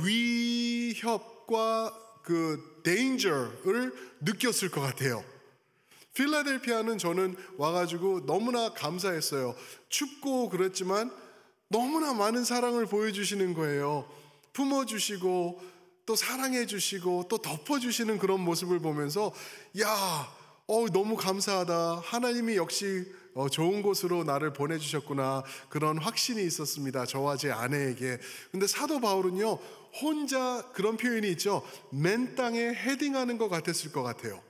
위협과 그 danger를 느꼈을 것 같아요. 필라델피아는 저는 와가지고 너무나 감사했어요. 춥고 그랬지만 너무나 많은 사랑을 보여주시는 거예요. 품어주시고 또 사랑해주시고 또 덮어주시는 그런 모습을 보면서 너무 감사하다. 하나님이 역시 좋은 곳으로 나를 보내주셨구나. 그런 확신이 있었습니다. 저와 제 아내에게. 근데 사도 바울은요, 혼자 그런 표현이 있죠. 맨 땅에 헤딩하는 것 같았을 것 같아요.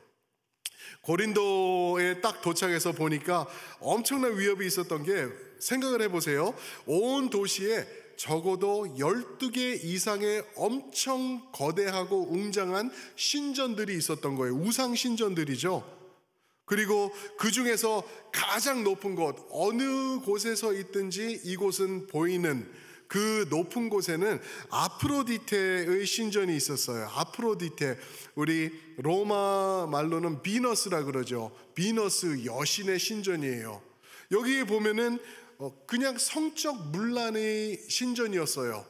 고린도에 딱 도착해서 보니까 엄청난 위협이 있었던 게, 생각을 해보세요. 온 도시에 적어도 12개 이상의 엄청 거대하고 웅장한 신전들이 있었던 거예요. 우상 신전들이죠. 그리고 그 중에서 가장 높은 곳, 어느 곳에서 있든지 이곳은 보이는 그 높은 곳에는 아프로디테의 신전이 있었어요. 아프로디테, 우리 로마 말로는 비너스라 그러죠. 비너스 여신의 신전이에요. 여기에 보면은 그냥 성적 문란의 신전이었어요.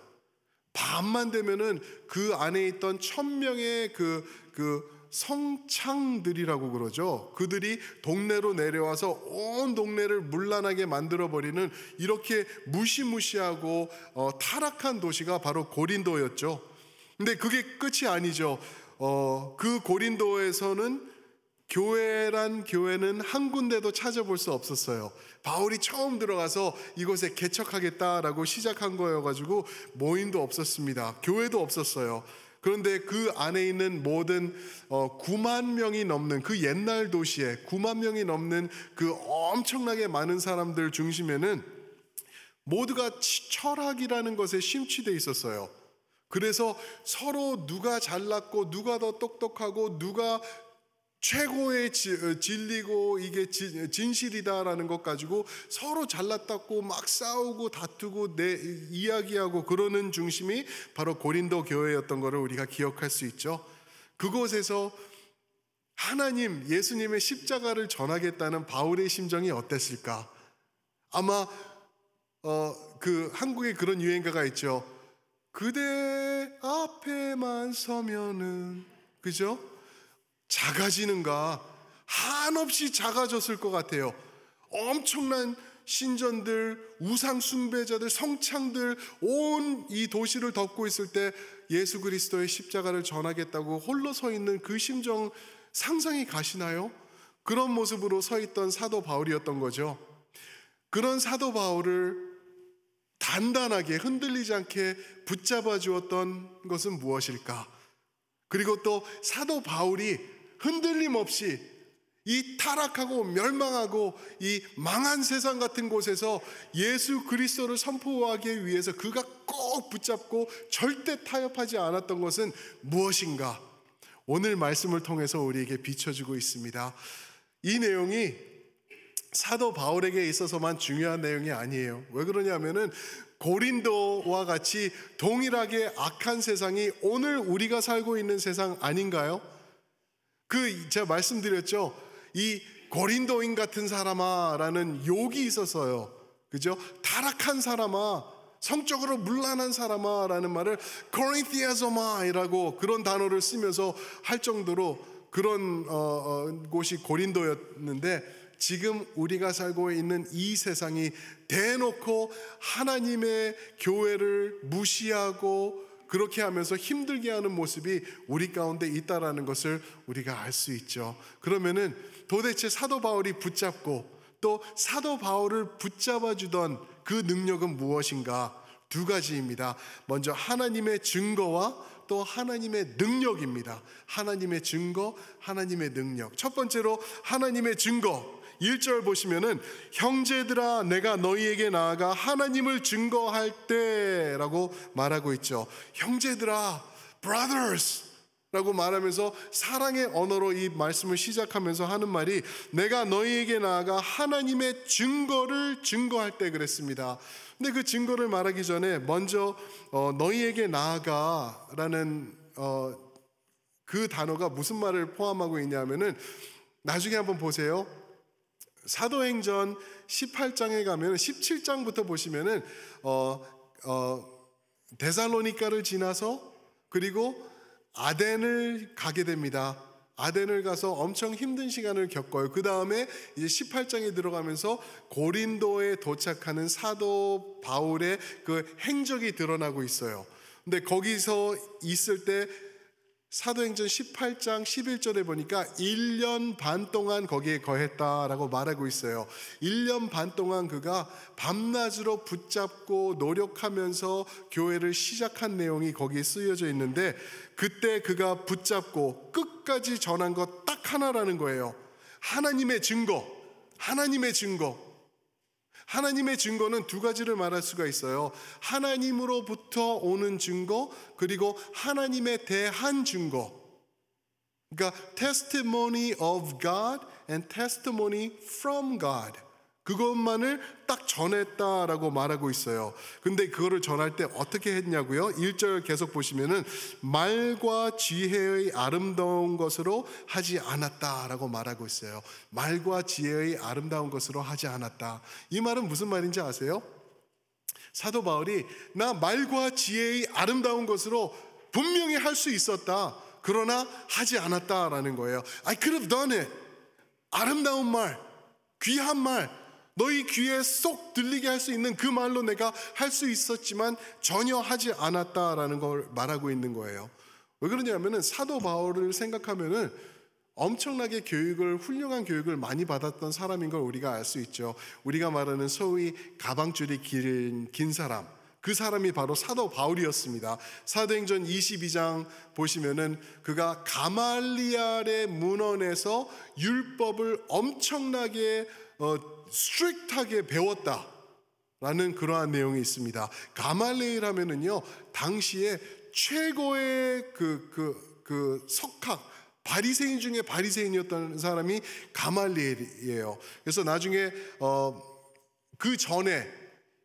밤만 되면은 그 안에 있던 1000명의 그 성창들이라고 그러죠. 그들이 동네로 내려와서 온 동네를 문란하게 만들어버리는, 이렇게 무시무시하고 타락한 도시가 바로 고린도였죠. 근데 그게 끝이 아니죠. 그 고린도에서는 교회는 한 군데도 찾아볼 수 없었어요. 바울이 처음 들어가서 이곳에 개척하겠다라고 시작한 거여가지고 모임도 없었습니다. 교회도 없었어요. 그런데 그 안에 있는 모든 9만 명이 넘는 그 옛날 도시에 9만 명이 넘는 그 엄청나게 많은 사람들 중심에는 모두가 철학이라는 것에 심취돼 있었어요. 그래서 서로 누가 잘났고 누가 더 똑똑하고 누가 최고의 진리고 이게 진실이다라는 것 가지고 서로 잘났다고 막 싸우고 다투고 이야기하고 그러는 중심이 바로 고린도 교회였던 것을 우리가 기억할 수 있죠. 그곳에서 하나님, 예수님의 십자가를 전하겠다는 바울의 심정이 어땠을까? 아마 그 한국에 그런 유행가가 있죠. 그대 앞에만 서면은, 그죠? 작아지는가? 한없이 작아졌을 것 같아요. 엄청난 신전들, 우상 숭배자들, 성창들, 온 이 도시를 덮고 있을 때 예수 그리스도의 십자가를 전하겠다고 홀로 서 있는 그 심정 상상이 가시나요? 그런 모습으로 서 있던 사도 바울이었던 거죠. 그런 사도 바울을 단단하게 흔들리지 않게 붙잡아 주었던 것은 무엇일까? 그리고 또 사도 바울이 흔들림 없이 이 타락하고 멸망하고 이 망한 세상 같은 곳에서 예수 그리스도를 선포하기 위해서 그가 꼭 붙잡고 절대 타협하지 않았던 것은 무엇인가? 오늘 말씀을 통해서 우리에게 비춰주고 있습니다. 이 내용이 사도 바울에게 있어서만 중요한 내용이 아니에요. 왜 그러냐면은 고린도와 같이 동일하게 악한 세상이 오늘 우리가 살고 있는 세상 아닌가요? 제가 말씀드렸죠. 이 고린도인 같은 사람아 라는 욕이 있었어요. 그죠? 타락한 사람아, 성적으로 문란한 사람아 라는 말을 코린티아소마이라고 그런 단어를 쓰면서 할 정도로 그런 곳이 고린도였는데, 지금 우리가 살고 있는 이 세상이 대놓고 하나님의 교회를 무시하고 그렇게 하면서 힘들게 하는 모습이 우리 가운데 있다라는 것을 우리가 알 수 있죠. 그러면은 도대체 사도 바울이 붙잡고 또 사도 바울을 붙잡아 주던 그 능력은 무엇인가? 두 가지입니다. 먼저 하나님의 증거와 또 하나님의 능력입니다. 하나님의 증거, 하나님의 능력. 첫 번째로 하나님의 증거. 1절 보시면은 형제들아 내가 너희에게 나아가 하나님을 증거할 때라고 말하고 있죠. 형제들아, brothers 라고 말하면서 사랑의 언어로 이 말씀을 시작하면서 하는 말이 내가 너희에게 나아가 하나님의 증거를 증거할 때 그랬습니다. 근데 그 증거를 말하기 전에 먼저 너희에게 나아가 라는 그 단어가 무슨 말을 포함하고 있냐면은 나중에 한번 보세요. 사도행전 18장에 가면 17장부터 보시면은 데살로니가를 지나서 그리고 아덴을 가게 됩니다. 아덴을 가서 엄청 힘든 시간을 겪어요. 그 다음에 이제 18장에 들어가면서 고린도에 도착하는 사도 바울의 그 행적이 드러나고 있어요. 근데 거기서 있을 때 사도행전 18장 11절에 보니까 1년 반 동안 거기에 거했다라고 말하고 있어요. 1년 반 동안 그가 밤낮으로 붙잡고 노력하면서 교회를 시작한 내용이 거기에 쓰여져 있는데, 그때 그가 붙잡고 끝까지 전한 것 딱 하나라는 거예요. 하나님의 증거. 하나님의 증거. 하나님의 증거는 두 가지를 말할 수가 있어요. 하나님으로부터 오는 증거, 그리고 하나님에 대한 증거. 그러니까 testimony of God and testimony from God. 그것만을 딱 전했다라고 말하고 있어요. 근데 그거를 전할 때 어떻게 했냐고요? 1절 계속 보시면은 말과 지혜의 아름다운 것으로 하지 않았다라고 말하고 있어요. 말과 지혜의 아름다운 것으로 하지 않았다. 이 말은 무슨 말인지 아세요? 사도 바울이 나 말과 지혜의 아름다운 것으로 분명히 할 수 있었다. 그러나 하지 않았다라는 거예요. I could have done it. 아름다운 말, 귀한 말, 너희 귀에 쏙 들리게 할 수 있는 그 말로 내가 할 수 있었지만 전혀 하지 않았다라는 걸 말하고 있는 거예요. 왜 그러냐면은 사도 바울을 생각하면은 엄청나게 훌륭한 교육을 많이 받았던 사람인 걸 우리가 알 수 있죠. 우리가 말하는 소위 가방줄이 긴 사람, 그 사람이 바로 사도 바울이었습니다. 사도행전 22장 보시면은 그가 가말리알의 문헌에서 율법을 엄청나게 스트릭트하게 배웠다라는 그러한 내용이 있습니다. 가말리엘 하면은요, 당시에 최고의 그 석학, 바리새인 중에 바리새인이었던 사람이 가말리엘이에요. 그래서 나중에 그 전에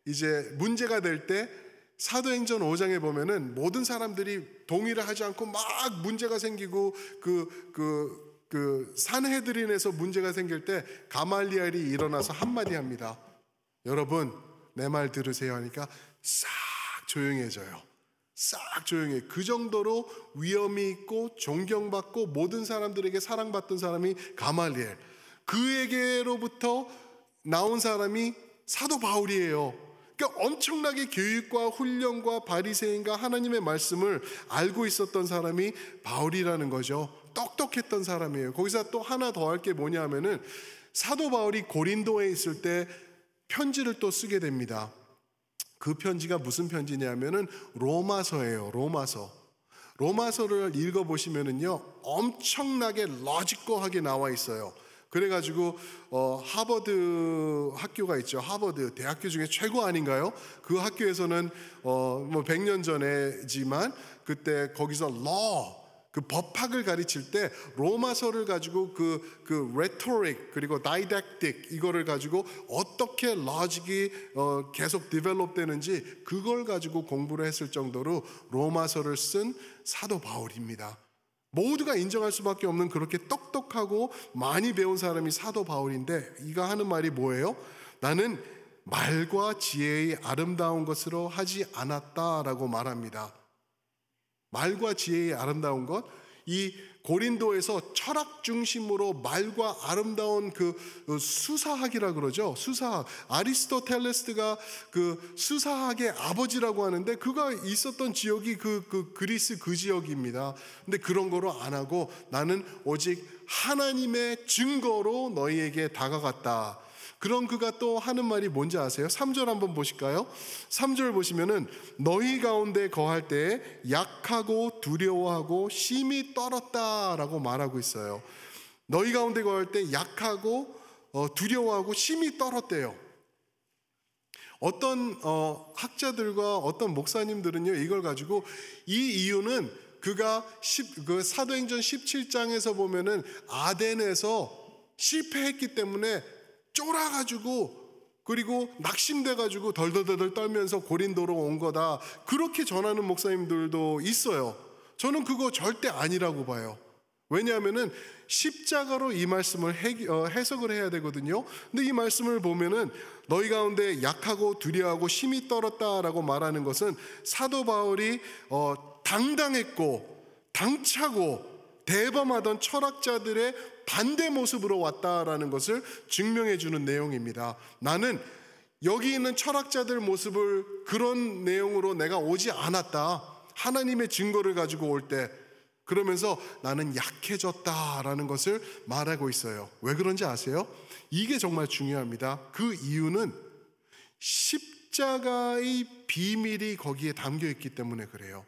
이제 문제가 될 때 사도행전 5장에 보면은 모든 사람들이 동의를 하지 않고 막 문제가 생기고 그 산헤드린에서 문제가 생길 때 가말리엘이 일어나서 한마디 합니다. 여러분 내 말 들으세요 하니까 싹 조용해져요. 싹 조용해. 그 정도로 위엄이 있고 존경받고 모든 사람들에게 사랑받던 사람이 가말리엘. 그에게로부터 나온 사람이 사도 바울이에요. 그러니까 엄청나게 교육과 훈련과 바리새인과 하나님의 말씀을 알고 있었던 사람이 바울이라는 거죠. 똑똑했던 사람이에요. 거기서 또 하나 더 할 게 뭐냐 하면은 사도 바울이 고린도에 있을 때 편지를 또 쓰게 됩니다. 그 편지가 무슨 편지냐면은 로마서예요. 로마서를 읽어보시면은요 엄청나게 로지컬하게 나와 있어요. 그래가지고 하버드 학교가 있죠. 하버드 대학교 중에 최고 아닌가요? 그 학교에서는 뭐 100년 전에지만 그때 거기서 그 법학을 가르칠 때 로마서를 가지고 그 rhetoric 그리고 didactic 이거를 가지고 어떻게 로직이 계속 디벨롭 되는지 그걸 가지고 공부를 했을 정도로 로마서를 쓴 사도 바울입니다. 모두가 인정할 수밖에 없는 그렇게 똑똑하고 많이 배운 사람이 사도 바울인데, 이가 하는 말이 뭐예요? 나는 말과 지혜의 아름다운 것으로 하지 않았다라고 말합니다. 말과 지혜의 아름다운 것, 이 고린도에서 철학 중심으로 말과 아름다운 그 수사학이라 그러죠. 수사학. 아리스토텔레스가 그 수사학의 아버지라고 하는데 그가 있었던 지역이 그 그리스 그 지역입니다. 근데 그런 거로 안 하고 나는 오직 하나님의 증거로 너희에게 다가갔다. 그런 그가 또 하는 말이 뭔지 아세요? 3절 한번 보실까요? 3절 보시면은 너희 가운데 거할 때 약하고 두려워하고 심히 떨었다라고 말하고 있어요. 너희 가운데 거할 때 약하고 두려워하고 심히 떨었대요. 어떤 학자들과 어떤 목사님들은요 이걸 가지고 이 이유는 그가 그 사도행전 17장에서 보면은 아덴에서 실패했기 때문에 쫄아가지고 그리고 낙심돼가지고 덜덜덜 떨면서 고린도로 온 거다, 그렇게 전하는 목사님들도 있어요. 저는 그거 절대 아니라고 봐요. 왜냐하면은 십자가로 이 말씀을 해석을 해야 되거든요. 근데 이 말씀을 보면은 너희 가운데 약하고 두려워하고 심히 떨었다라고 말하는 것은 사도 바울이 당당했고 당차고 대범하던 철학자들의 반대 모습으로 왔다라는 것을 증명해 주는 내용입니다. 나는 여기 있는 철학자들 모습을 그런 내용으로 내가 오지 않았다. 하나님의 증거를 가지고 올 때 그러면서 나는 약해졌다라는 것을 말하고 있어요. 왜 그런지 아세요? 이게 정말 중요합니다. 그 이유는 십자가의 비밀이 거기에 담겨 있기 때문에 그래요.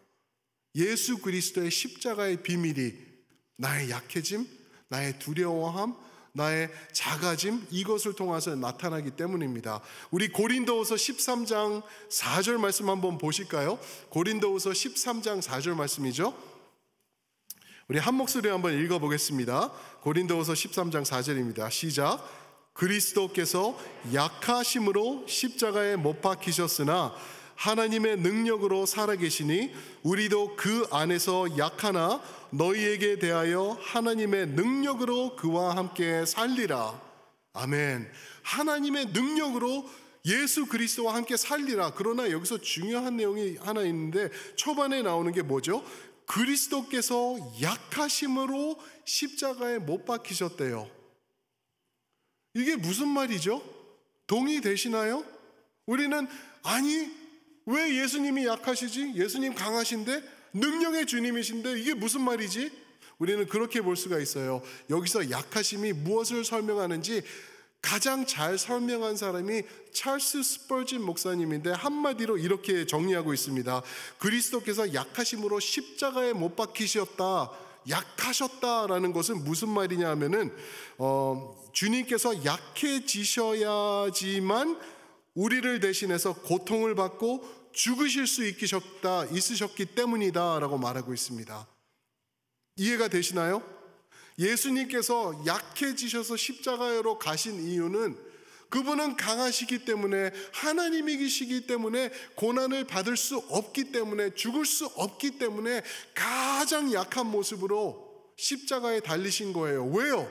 예수 그리스도의 십자가의 비밀이 나의 약해짐, 나의 두려워함, 나의 작아짐, 이것을 통해서 나타나기 때문입니다. 우리 고린도후서 13장 4절 말씀 한번 보실까요? 고린도후서 13장 4절 말씀이죠. 우리 한 목소리로 한번 읽어보겠습니다. 고린도후서 13장 4절입니다. 시작. 그리스도께서 약하심으로 십자가에 못 박히셨으나 하나님의 능력으로 살아계시니 우리도 그 안에서 약하나 너희에게 대하여 하나님의 능력으로 그와 함께 살리라. 아멘. 하나님의 능력으로 예수 그리스도와 함께 살리라. 그러나 여기서 중요한 내용이 하나 있는데 초반에 나오는 게 뭐죠? 그리스도께서 약하심으로 십자가에 못 박히셨대요. 이게 무슨 말이죠? 동의되시나요? 우리는 아니 왜 예수님이 약하시지? 예수님 강하신데 능력의 주님이신데 이게 무슨 말이지? 우리는 그렇게 볼 수가 있어요. 여기서 약하심이 무엇을 설명하는지 가장 잘 설명한 사람이 찰스 스펄진 목사님인데 한마디로 이렇게 정리하고 있습니다. 그리스도께서 약하심으로 십자가에 못 박히셨다, 약하셨다라는 것은 무슨 말이냐 하면은 주님께서 약해지셔야지만 우리를 대신해서 고통을 받고 죽으실 수 있으셨기 때문이다라고 말하고 있습니다. 이해가 되시나요? 예수님께서 약해지셔서 십자가로 가신 이유는 그분은 강하시기 때문에 하나님이시기 때문에 고난을 받을 수 없기 때문에 죽을 수 없기 때문에 가장 약한 모습으로 십자가에 달리신 거예요. 왜요?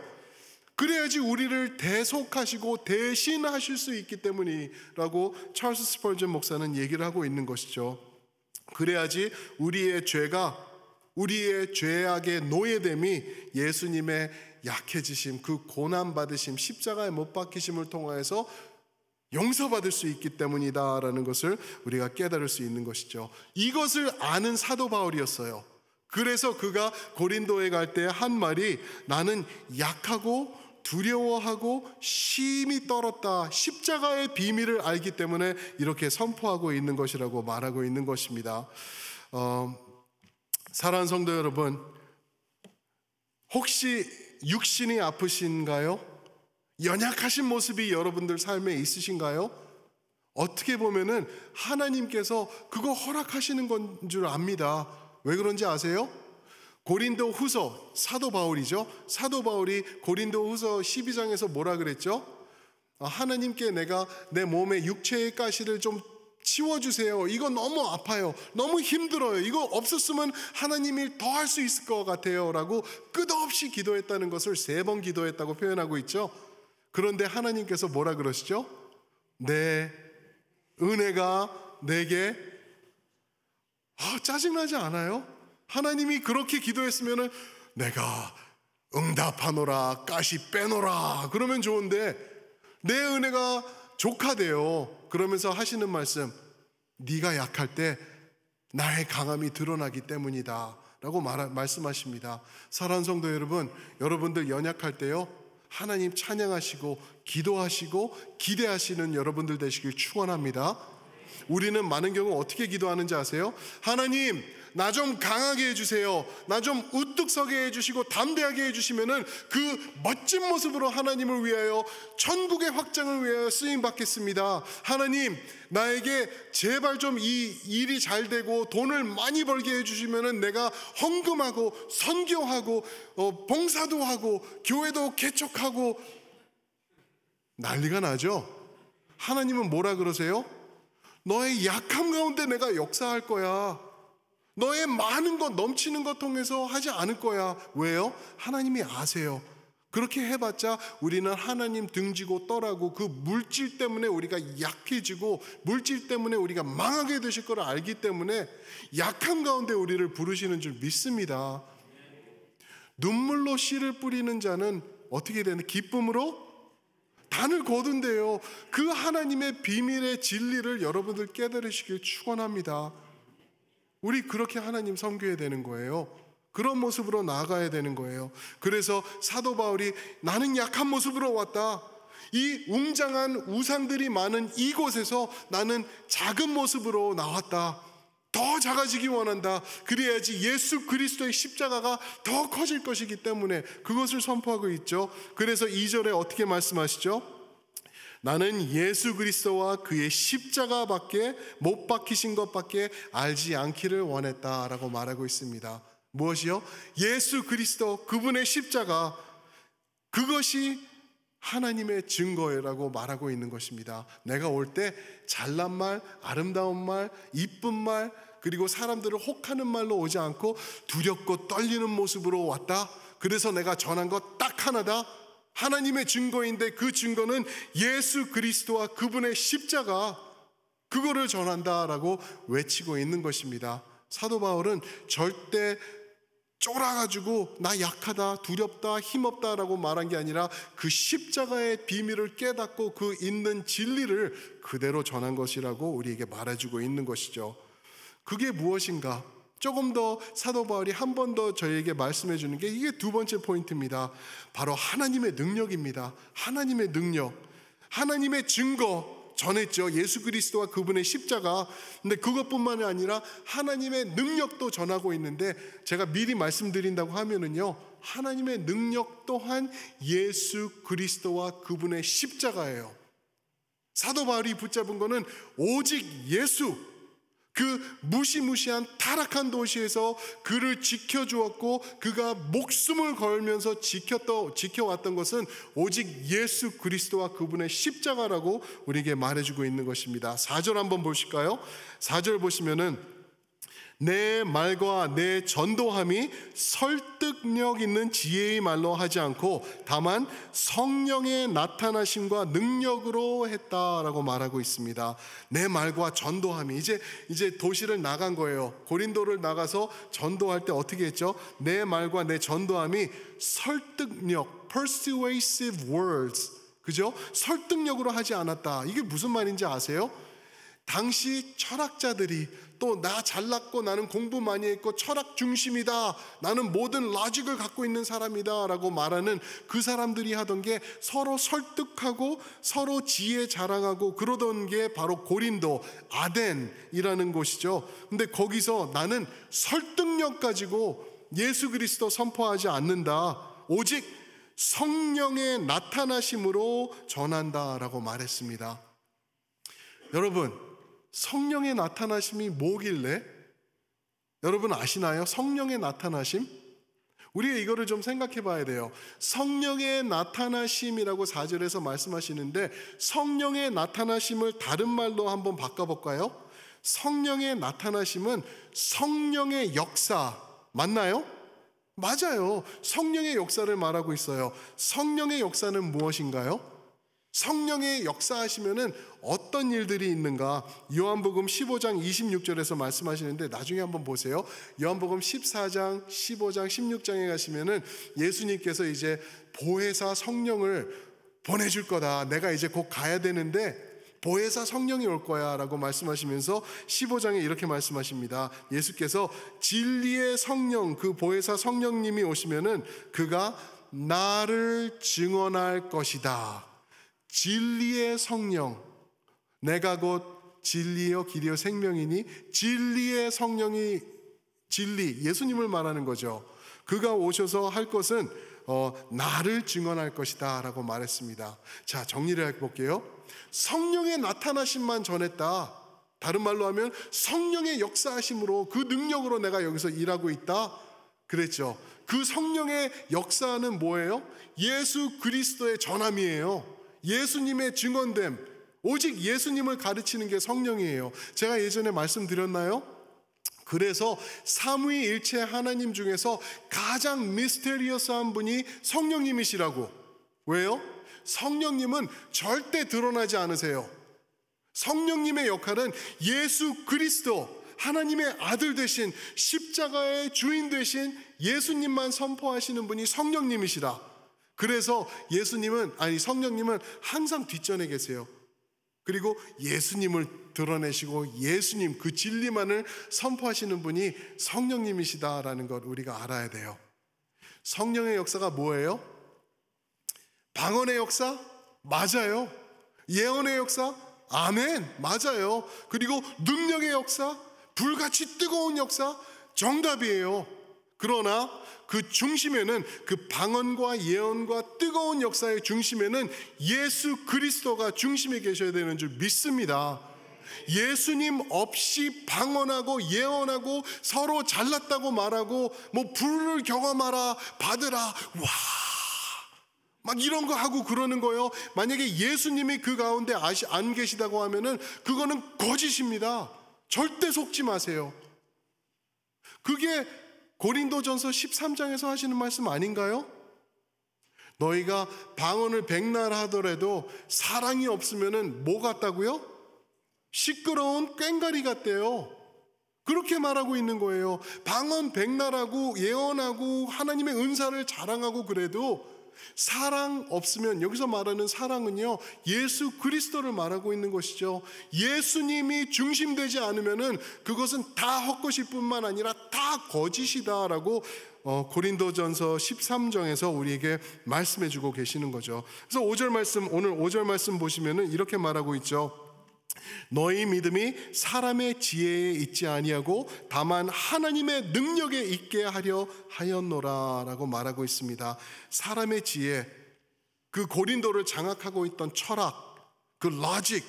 그래야지 우리를 대속하시고 대신하실 수 있기 때문이라고 찰스 스펄전 목사는 얘기를 하고 있는 것이죠. 그래야지 우리의 죄악의 노예됨이 예수님의 약해지심, 그 고난받으심, 십자가에 못 박히심을 통하여서 용서받을 수 있기 때문이다라는 것을 우리가 깨달을 수 있는 것이죠. 이것을 아는 사도 바울이었어요. 그래서 그가 고린도에 갈 때 한 말이 나는 약하고 두려워하고 심히 떨었다. 십자가의 비밀을 알기 때문에 이렇게 선포하고 있는 것이라고 말하고 있는 것입니다. 사랑하는 성도 여러분, 혹시 육신이 아프신가요? 연약하신 모습이 여러분들 삶에 있으신가요? 어떻게 보면은 하나님께서 그거 허락하시는 건 줄 압니다. 왜 그런지 아세요? 고린도 후서, 사도 바울이죠. 사도 바울이 고린도 후서 12장에서 뭐라 그랬죠? 하나님께 내가 내 몸의 육체의 가시를 좀 치워주세요. 이거 너무 아파요. 너무 힘들어요. 이거 없었으면 하나님이 더 할 수 있을 것 같아요. 라고 끝없이 기도했다는 것을 3번 기도했다고 표현하고 있죠. 그런데 하나님께서 뭐라 그러시죠? 내 은혜가 내게 짜증나지 않아요? 하나님이 그렇게 기도했으면 내가 응답하노라 가시 빼노라 그러면 좋은데 내 은혜가 족하대요. 그러면서 하시는 말씀, 네가 약할 때 나의 강함이 드러나기 때문이다 라고 말씀하십니다. 사랑하는 성도 여러분, 여러분들 연약할 때요 하나님 찬양하시고 기도하시고 기대하시는 여러분들 되시길 축원합니다. 우리는 많은 경우 어떻게 기도하는지 아세요? 하나님 나 좀 강하게 해주세요. 나 좀 우뚝 서게 해주시고 담대하게 해주시면은 그 멋진 모습으로 하나님을 위하여 천국의 확장을 위하여 쓰임 받겠습니다. 하나님 나에게 제발 좀 이 일이 잘 되고 돈을 많이 벌게 해주시면은 내가 헌금하고 선교하고 봉사도 하고 교회도 개척하고 난리가 나죠. 하나님은 뭐라 그러세요? 너의 약함 가운데 내가 역사할 거야. 너의 많은 것, 넘치는 것 통해서 하지 않을 거야. 왜요? 하나님이 아세요. 그렇게 해봤자 우리는 하나님 등지고 떠라고 그 물질 때문에 우리가 약해지고 물질 때문에 우리가 망하게 되실 걸 알기 때문에 약한 가운데 우리를 부르시는 줄 믿습니다. 눈물로 씨를 뿌리는 자는 어떻게 되는? 기쁨으로 단을 거둔대요. 그 하나님의 비밀의 진리를 여러분들 깨달으시길 축원합니다. 우리 그렇게 하나님 섬겨야 되는 거예요. 그런 모습으로 나아가야 되는 거예요. 그래서 사도 바울이 나는 약한 모습으로 왔다. 이 웅장한 우상들이 많은 이곳에서 나는 작은 모습으로 나왔다. 더 작아지기 원한다. 그래야지 예수 그리스도의 십자가가 더 커질 것이기 때문에 그것을 선포하고 있죠. 그래서 2절에 어떻게 말씀하시죠? 나는 예수 그리스도와 그의 십자가밖에 못 박히신 것밖에 알지 않기를 원했다라고 말하고 있습니다. 무엇이요? 예수 그리스도 그분의 십자가, 그것이 하나님의 증거라고 말하고 있는 것입니다. 내가 올 때 잘난 말, 아름다운 말, 이쁜 말, 그리고 사람들을 혹하는 말로 오지 않고 두렵고 떨리는 모습으로 왔다. 그래서 내가 전한 것 딱 하나다. 하나님의 증거인데 그 증거는 예수 그리스도와 그분의 십자가, 그거를 전한다라고 외치고 있는 것입니다. 사도 바울은 절대 쫄아가지고 나 약하다, 두렵다, 힘없다라고 말한 게 아니라 그 십자가의 비밀을 깨닫고 그 있는 진리를 그대로 전한 것이라고 우리에게 말해주고 있는 것이죠. 그게 무엇인가? 조금 더 사도 바울이 한 번 더 저희에게 말씀해 주는 게 이게 두 번째 포인트입니다. 바로 하나님의 능력입니다. 하나님의 능력, 하나님의 증거 전했죠. 예수 그리스도와 그분의 십자가. 근데 그것뿐만이 아니라 하나님의 능력도 전하고 있는데, 제가 미리 말씀드린다고 하면은요, 하나님의 능력 또한 예수 그리스도와 그분의 십자가예요. 사도 바울이 붙잡은 거는 오직 예수, 그 무시무시한 타락한 도시에서 그를 지켜주었고 그가 목숨을 걸면서 지켜왔던 것은 오직 예수 그리스도와 그분의 십자가라고 우리에게 말해주고 있는 것입니다. 4절 한번 보실까요? 4절 보시면은 내 말과 내 전도함이 설득력 있는 지혜의 말로 하지 않고 다만 성령의 나타나심과 능력으로 했다라고 말하고 있습니다. 내 말과 전도함이 이제 도시를 나간 거예요. 고린도를 나가서 전도할 때 어떻게 했죠? 내 말과 내 전도함이 설득력, persuasive words, 그죠? 설득력으로 하지 않았다. 이게 무슨 말인지 아세요? 당시 철학자들이 또 나 잘났고 나는 공부 많이 했고 철학 중심이다, 나는 모든 로직을 갖고 있는 사람이다 라고 말하는 그 사람들이 하던 게 서로 설득하고 서로 지혜 자랑하고 그러던 게 바로 고린도, 아덴이라는 곳이죠. 근데 거기서 나는 설득력 가지고 예수 그리스도 선포하지 않는다, 오직 성령의 나타나심으로 전한다라고 말했습니다. 여러분, 성령의 나타나심이 뭐길래? 여러분 아시나요? 성령의 나타나심? 우리가 이거를 좀 생각해 봐야 돼요. 성령의 나타나심이라고 4절에서 말씀하시는데, 성령의 나타나심을 다른 말로 한번 바꿔볼까요? 성령의 나타나심은 성령의 역사, 맞나요? 맞아요. 성령의 역사를 말하고 있어요. 성령의 역사는 무엇인가요? 성령의 역사하시면은 어떤 일들이 있는가? 요한복음 15장 26절에서 말씀하시는데 나중에 한번 보세요. 요한복음 14장, 15장, 16장에 가시면은 예수님께서 이제 보혜사 성령을 보내줄 거다. 내가 이제 곧 가야 되는데 보혜사 성령이 올 거야 라고 말씀하시면서 15장에 이렇게 말씀하십니다. 예수께서 진리의 성령, 그 보혜사 성령님이 오시면은 그가 나를 증언할 것이다. 진리의 성령, 내가 곧 진리요 길이요 생명이니 진리의 성령이, 진리, 예수님을 말하는 거죠. 그가 오셔서 할 것은 나를 증언할 것이다 라고 말했습니다. 자, 정리를 해볼게요. 성령의 나타나심만 전했다. 다른 말로 하면 성령의 역사하심으로, 그 능력으로 내가 여기서 일하고 있다 그랬죠. 그 성령의 역사는 뭐예요? 예수 그리스도의 전함이에요. 예수님의 증언됨, 오직 예수님을 가르치는 게 성령이에요. 제가 예전에 말씀드렸나요? 그래서 삼위일체 하나님 중에서 가장 미스테리어스한 분이 성령님이시라고. 왜요? 성령님은 절대 드러나지 않으세요. 성령님의 역할은 예수 그리스도, 하나님의 아들 되신, 십자가의 주인 되신 예수님만 선포하시는 분이 성령님이시라. 그래서 성령님은 항상 뒷전에 계세요. 그리고 예수님을 드러내시고 예수님 그 진리만을 선포하시는 분이 성령님이시다라는 것 우리가 알아야 돼요. 성령의 역사가 뭐예요? 방언의 역사? 맞아요. 예언의 역사? 아멘. 맞아요. 그리고 능력의 역사? 불같이 뜨거운 역사? 정답이에요. 그러나 그 중심에는, 그 방언과 예언과 뜨거운 역사의 중심에는 예수 그리스도가 중심에 계셔야 되는 줄 믿습니다. 예수님 없이 방언하고 예언하고 서로 잘났다고 말하고 뭐 불을 경험하라, 받으라, 와 막 이런 거 하고 그러는 거예요. 만약에 예수님이 그 가운데 안 계시다고 하면은 그거는 거짓입니다. 절대 속지 마세요. 그게 고린도전서 13장에서 하시는 말씀 아닌가요? 너희가 방언을 백날 하더라도 사랑이 없으면은 뭐 같다고요? 시끄러운 꽹과리 같대요. 그렇게 말하고 있는 거예요. 방언 백날하고 예언하고 하나님의 은사를 자랑하고 그래도 사랑 없으면, 여기서 말하는 사랑은요, 예수 그리스도를 말하고 있는 것이죠. 예수님이 중심되지 않으면은 그것은 다 헛것일 뿐만 아니라 다 거짓이다라고 고린도전서 13장에서 우리에게 말씀해 주고 계시는 거죠. 그래서 5절 말씀, 오늘 5절 말씀 보시면은 이렇게 말하고 있죠. 너희 믿음이 사람의 지혜에 있지 아니하고 다만 하나님의 능력에 있게 하려 하였노라 라고 말하고 있습니다. 사람의 지혜, 그 고린도를 장악하고 있던 철학, 그 로직,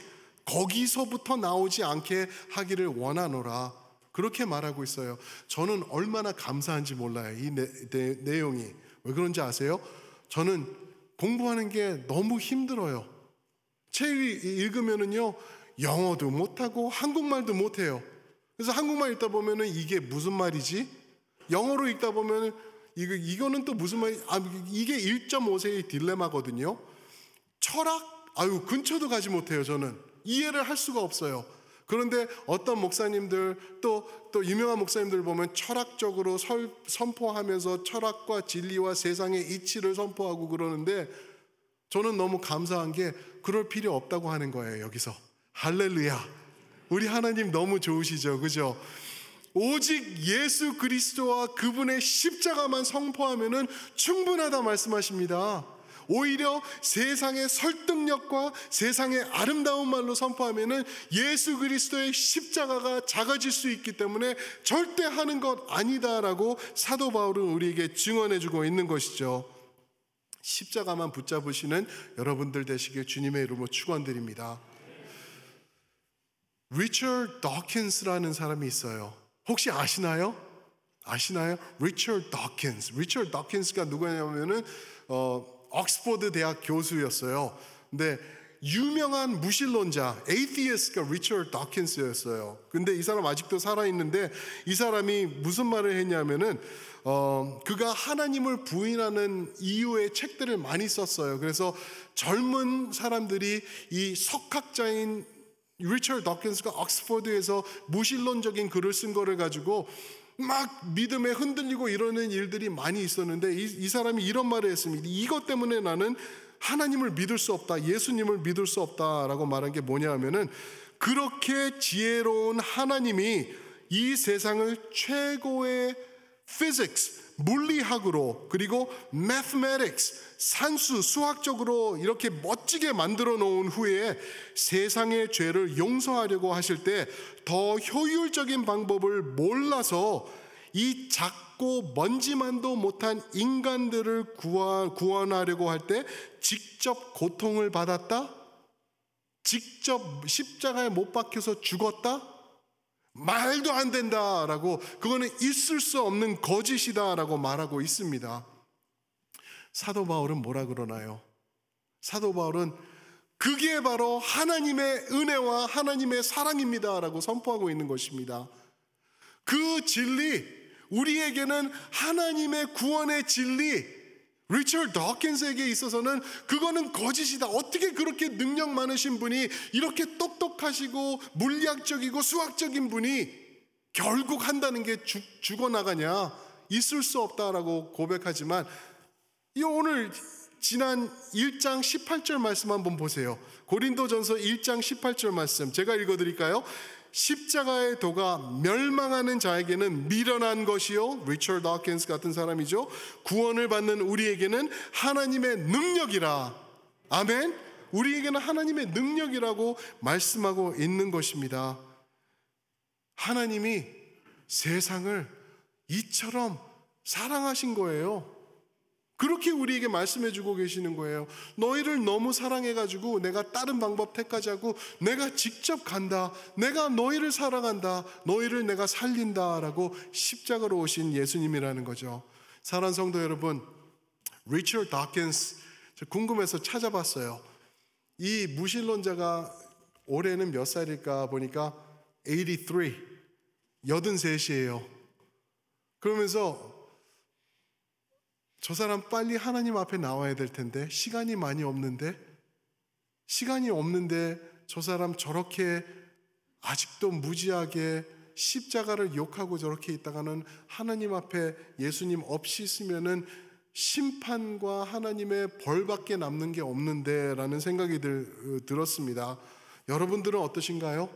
거기서부터 나오지 않게 하기를 원하노라, 그렇게 말하고 있어요. 저는 얼마나 감사한지 몰라요. 이 내용이 왜 그런지 아세요? 저는 공부하는 게 너무 힘들어요. 책 읽으면은요, 영어도 못하고 한국말도 못해요. 그래서 한국말 읽다 보면은 이게 무슨 말이지? 영어로 읽다 보면은 이거는 또 무슨 말이? 이게 1.5세의 딜레마거든요. 철학? 근처도 가지 못해요. 저는 이해를 할 수가 없어요. 그런데 어떤 목사님들 또 유명한 목사님들 보면 철학적으로 선포하면서 철학과 진리와 세상의 이치를 선포하고 그러는데, 저는 너무 감사한 게 그럴 필요 없다고 하는 거예요. 여기서 할렐루야, 우리 하나님 너무 좋으시죠, 그죠? 오직 예수 그리스도와 그분의 십자가만 선포하면은 충분하다 말씀하십니다. 오히려 세상의 설득력과 세상의 아름다운 말로 선포하면은 예수 그리스도의 십자가가 작아질 수 있기 때문에 절대 하는 것 아니다라고 사도 바울은 우리에게 증언해주고 있는 것이죠. 십자가만 붙잡으시는 여러분들 되시길 주님의 이름으로 축원드립니다. 리처드 더킨스라는 사람이 있어요. 혹시 아시나요? 리처드 더킨스. 리처드 더킨스가 누구냐면은 옥스퍼드 대학 교수였어요. 근데 유명한 무신론자, 에이티스트가 리처드 더킨스였어요. 근데 이 사람 아직도 살아있는데, 이 사람이 무슨 말을 했냐면은 그가 하나님을 부인하는 이유의 책들을 많이 썼어요. 그래서 젊은 사람들이 이 석학자인 리처드 더킨스가 옥스퍼드에서 무신론적인 글을 쓴 거를 가지고 막 믿음에 흔들리고 이러는 일들이 많이 있었는데, 이 사람이 이런 말을 했습니다. 이것 때문에 나는 하나님을 믿을 수 없다, 예수님을 믿을 수 없다라고 말한 게 뭐냐 하면은, 그렇게 지혜로운 하나님이 이 세상을 최고의 physics, 물리학으로, 그리고 mathematics, 산수, 수학적으로 이렇게 멋지게 만들어 놓은 후에 세상의 죄를 용서하려고 하실 때 더 효율적인 방법을 몰라서 이 작고 먼지만도 못한 인간들을 구원하려고 할 때 직접 고통을 받았다? 직접 십자가에 못 박혀서 죽었다? 말도 안 된다라고, 그거는 있을 수 없는 거짓이다라고 말하고 있습니다. 사도 바울은 뭐라 그러나요? 사도 바울은 그게 바로 하나님의 은혜와 하나님의 사랑입니다라고 선포하고 있는 것입니다. 그 진리, 우리에게는 하나님의 구원의 진리, 리처드 더킨스에게 있어서는 그거는 거짓이다. 어떻게 그렇게 능력 많으신 분이, 이렇게 똑똑하시고 물리학적이고 수학적인 분이 결국 한다는 게 죽어나가냐? 있을 수 없다라고 고백하지만, 이 오늘 지난 1장 18절 말씀 한번 보세요. 고린도전서 1장 18절 말씀 제가 읽어드릴까요? 십자가의 도가 멸망하는 자에게는 미련한 것이요, 리처드 더킨스 같은 사람이죠, 구원을 받는 우리에게는 하나님의 능력이라. 아멘. 우리에게는 하나님의 능력이라고 말씀하고 있는 것입니다. 하나님이 세상을 이처럼 사랑하신 거예요. 그렇게 우리에게 말씀해주고 계시는 거예요. 너희를 너무 사랑해가지고 내가 다른 방법 택하자고, 내가 직접 간다, 내가 너희를 사랑한다, 너희를 내가 살린다라고 십자가로 오신 예수님이라는 거죠. 사랑하는 성도 여러분, 리처드 더킨스 궁금해서 찾아봤어요. 이 무신론자가 올해는 몇 살일까 보니까 83이에요. 그러면서 저 사람 빨리 하나님 앞에 나와야 될 텐데 시간이 없는데 저 사람 저렇게 아직도 무지하게 십자가를 욕하고 저렇게 있다가는 하나님 앞에 예수님 없이 있으면은 심판과 하나님의 벌밖에 남는 게 없는데 라는 생각이 들었습니다. 여러분들은 어떠신가요?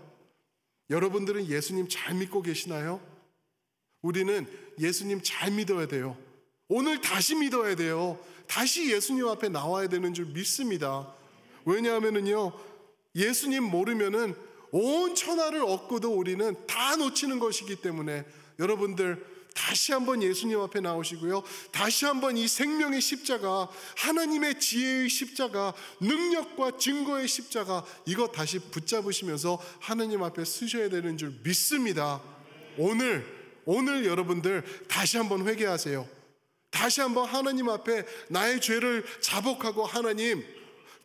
여러분들은 예수님 잘 믿고 계시나요? 우리는 예수님 잘 믿어야 돼요. 오늘 다시 믿어야 돼요. 다시 예수님 앞에 나와야 되는 줄 믿습니다. 왜냐하면요, 예수님 모르면은 온 천하를 얻고도 우리는 다 놓치는 것이기 때문에, 여러분들 다시 한번 예수님 앞에 나오시고요, 다시 한번 이 생명의 십자가, 하나님의 지혜의 십자가, 능력과 증거의 십자가, 이거 다시 붙잡으시면서 하나님 앞에 쓰셔야 되는 줄 믿습니다. 오늘 여러분들 다시 한번 회개하세요. 다시 한번 하나님 앞에 나의 죄를 자복하고, 하나님,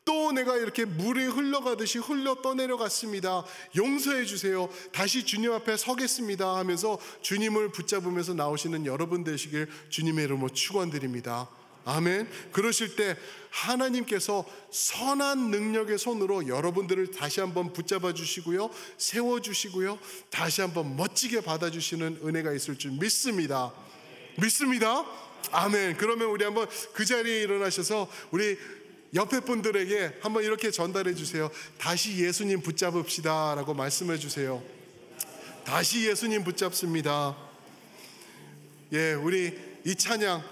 또 내가 이렇게 물이 흘러가듯이 흘러 떠내려갔습니다. 용서해 주세요. 다시 주님 앞에 서겠습니다 하면서 주님을 붙잡으면서 나오시는 여러분 되시길 주님의 이름으로 축원드립니다. 아멘. 그러실 때 하나님께서 선한 능력의 손으로 여러분들을 다시 한번 붙잡아 주시고요, 세워 주시고요, 다시 한번 멋지게 받아 주시는 은혜가 있을 줄 믿습니다. 아멘. 그러면 우리 한번 그 자리에 일어나셔서 우리 옆에 분들에게 한번 이렇게 전달해 주세요. 다시 예수님 붙잡읍시다 라고 말씀해 주세요. 다시 예수님 붙잡습니다. 예, 우리 이 찬양